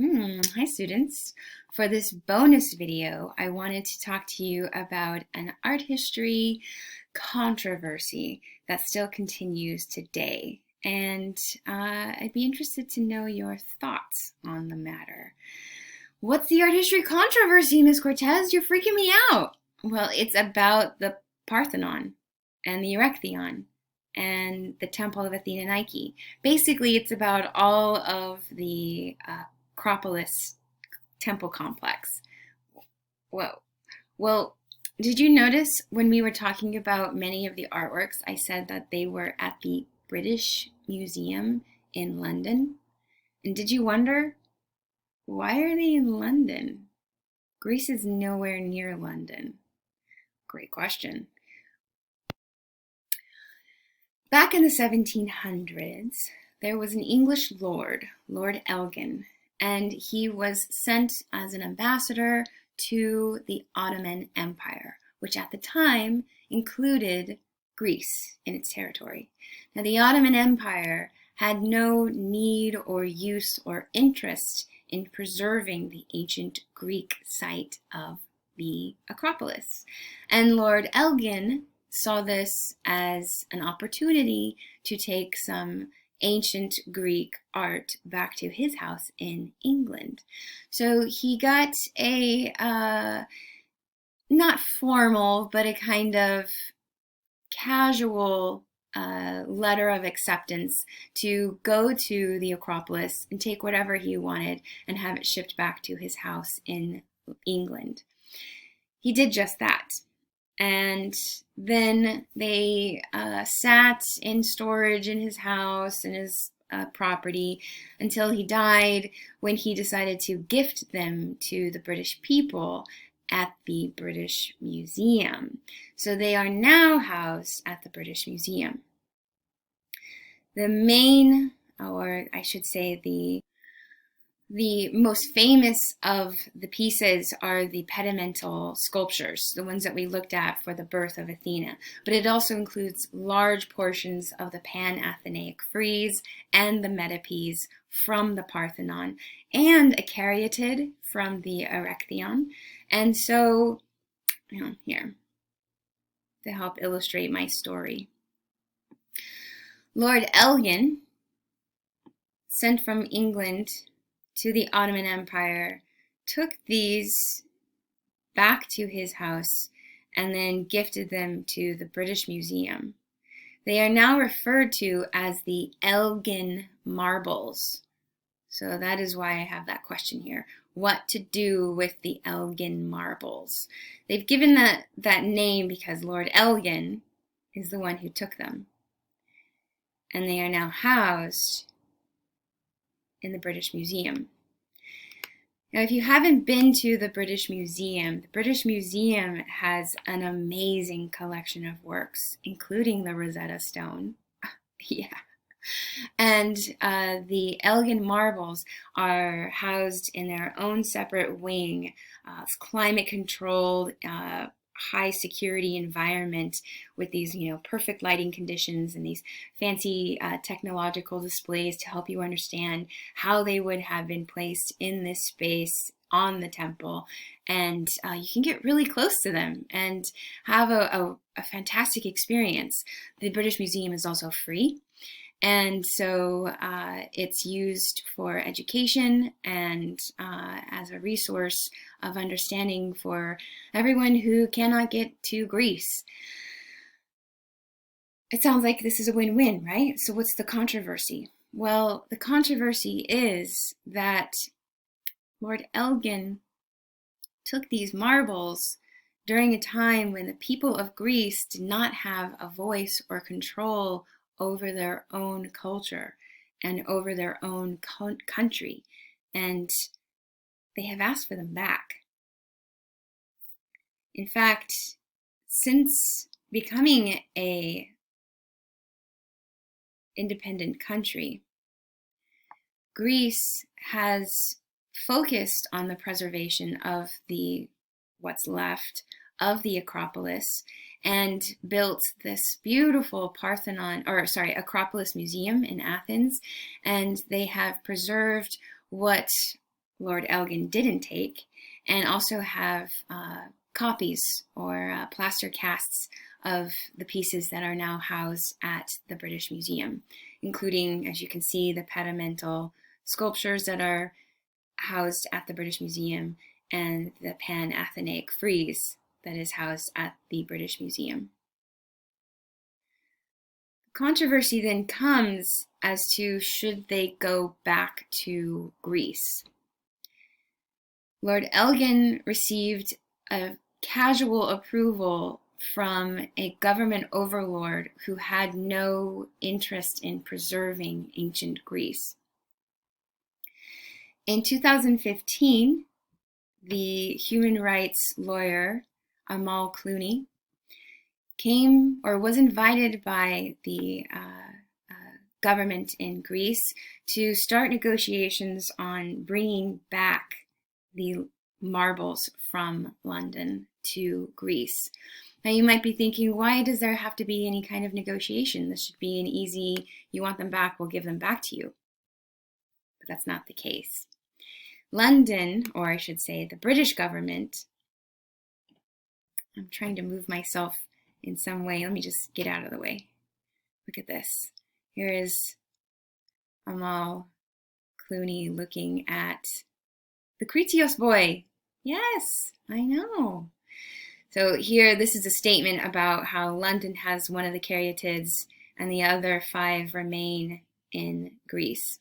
Hi students. For this bonus video, I wanted to talk to you about an art history controversy that still continues today. And I'd be interested to know your thoughts on the matter. What's the art history controversy, Miss Cortez? You're freaking me out. Well, it's about the Parthenon and the Erechtheion and the Temple of Athena Nike. Basically, it's about all of the Acropolis temple complex. Whoa. Well, did you notice when we were talking about many of the artworks, I said that they were at the British Museum in London? And did you wonder, why are they in London? Greece is nowhere near London. Great question. Back in the 1700s, there was an English lord, Lord Elgin, and he was sent as an ambassador to the Ottoman Empire, which at the time included Greece in its territory. Now, the Ottoman Empire had no need or use or interest in preserving the ancient Greek site of the Acropolis. And Lord Elgin saw this as an opportunity to take some ancient Greek art back to his house in England. So he got a, not formal, but a kind of casual letter of acceptance to go to the Acropolis and take whatever he wanted and have it shipped back to his house in England. He did just that. And then they sat in storage in his house and his property until he died, when he decided to gift them to the British people at the British Museum. So they are now housed at the British Museum. The main, or I should say the most famous of the pieces are the pedimental sculptures, the ones that we looked at for the birth of Athena. But it also includes large portions of the Pan-Athenaic frieze and the metopes from the Parthenon, and a caryatid from the Erechtheion. And so, here, to help illustrate my story. Lord Elgin, sent from England to the Ottoman Empire, took these back to his house and then gifted them to the British Museum. They are now referred to as the Elgin marbles. So that is why I have that question here. What to do with the Elgin marbles? They've given that name because Lord Elgin is the one who took them. And they are now housed in the British Museum. Now, if you haven't been to the British Museum has an amazing collection of works, including the Rosetta Stone. Yeah. And the Elgin marbles are housed in their own separate wing, climate-controlled, high security environment with these, perfect lighting conditions and these fancy technological displays to help you understand how they would have been placed in this space on the temple. And you can get really close to them and have a fantastic experience. The British Museum is also free. And so it's used for education and as a resource of understanding for everyone who cannot get to Greece. It sounds like this is a win-win, right? So what's the controversy? Well, the controversy is that Lord Elgin took these marbles during a time when the people of Greece did not have a voice or control over their own culture and over their own country, and they have asked for them back. In fact, since becoming a independent country, Greece has focused on the preservation of what's left of the Acropolis and built this beautiful Acropolis Museum in Athens. And they have preserved what Lord Elgin didn't take, and also have copies or plaster casts of the pieces that are now housed at the British Museum, including, as you can see, the pedamental sculptures that are housed at the British Museum and the Pan-Athenaic frieze that is housed at the British Museum. Controversy then comes as to should they go back to Greece. Lord Elgin received a casual approval from a government overlord who had no interest in preserving ancient Greece. In 2015, the human rights lawyer Amal Clooney came or was invited by the government in Greece to start negotiations on bringing back the marbles from London to Greece. Now you might be thinking, why does there have to be any kind of negotiation? This should be an easy, you want them back, we'll give them back to you. But that's not the case. London, or I should say the British government, I'm trying to move myself in some way. Let me just get out of the way. Look at this. Here is Amal Clooney looking at the Kritios boy. Yes, I know. So here, this is a statement about how London has one of the caryatids and the other 5 remain in Greece.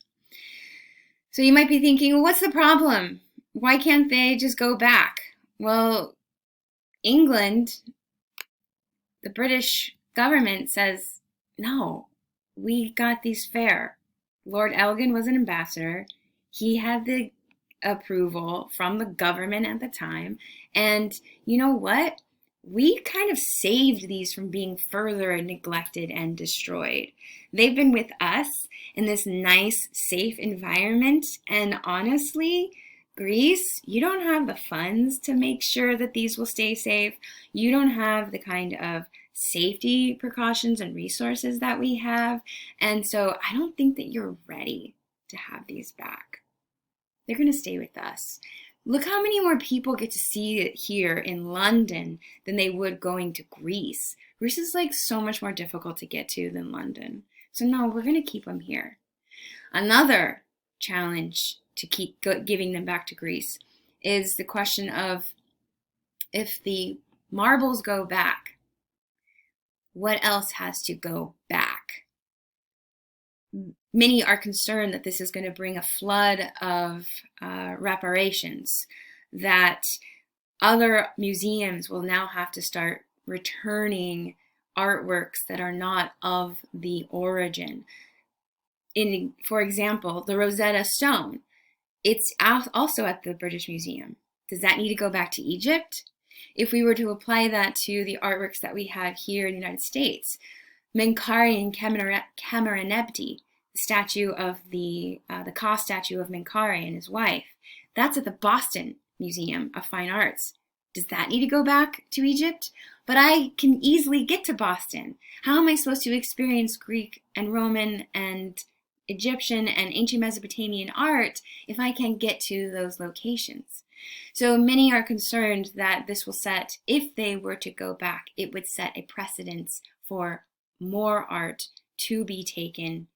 So you might be thinking, well, what's the problem? Why can't they just go back? Well, England, the British government says, no, we got these fair. Lord Elgin was an ambassador. He had the approval from the government at the time. And you know what? We kind of saved these from being further neglected and destroyed. They've been with us in this nice, safe environment. And honestly, Greece, you don't have the funds to make sure that these will stay safe. You don't have the kind of safety precautions and resources that we have. And so I don't think that you're ready to have these back. They're going to stay with us. Look how many more people get to see it here in London than they would going to Greece. Greece is like so much more difficult to get to than London. So no, we're going to keep them here. Another challenge to keep giving them back to Greece is the question of if the marbles go back, what else has to go back? Many are concerned that this is going to bring a flood of reparations, that other museums will now have to start returning artworks that are not of the origin. For example, the Rosetta Stone, it's also at the British Museum. Does that need to go back to Egypt? If we were to apply that to the artworks that we have here in the United States, Menkaure and Cameronebti, the statue of the Ka statue of Menkaure and his wife, that's at the Boston Museum of Fine Arts. Does that need to go back to Egypt? But I can easily get to Boston. How am I supposed to experience Greek and Roman and Egyptian and ancient Mesopotamian art if I can't get to those locations? So many are concerned that this will set, if they were to go back, it would set a precedence for more art to be taken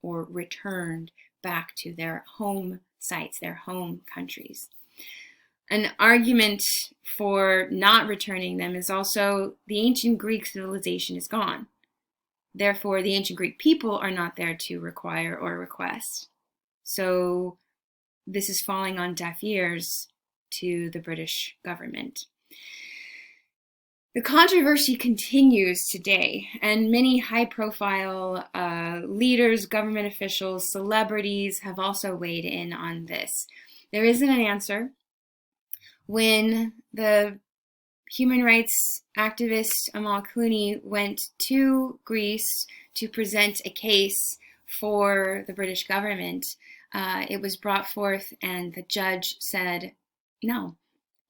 or returned back to their home sites, their home countries. An argument for not returning them is also the ancient Greek civilization is gone. Therefore, the ancient Greek people are not there to require or request. So this is falling on deaf ears to the British government. The controversy continues today, and many high-profile leaders, government officials, celebrities have also weighed in on this. There isn't an answer. When the human rights activist Amal Clooney went to Greece to present a case for the British government, it was brought forth and the judge said no.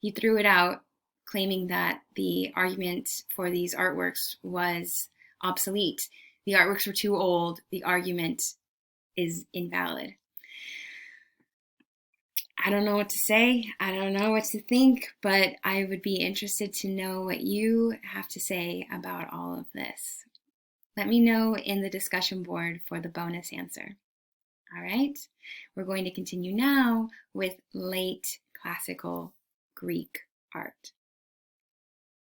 He threw it out, claiming that the argument for these artworks was obsolete. The artworks were too old. The argument is invalid. I don't know what to say. I don't know what to think, but I would be interested to know what you have to say about all of this. Let me know in the discussion board for the bonus answer. All right, we're going to continue now with late classical Greek art.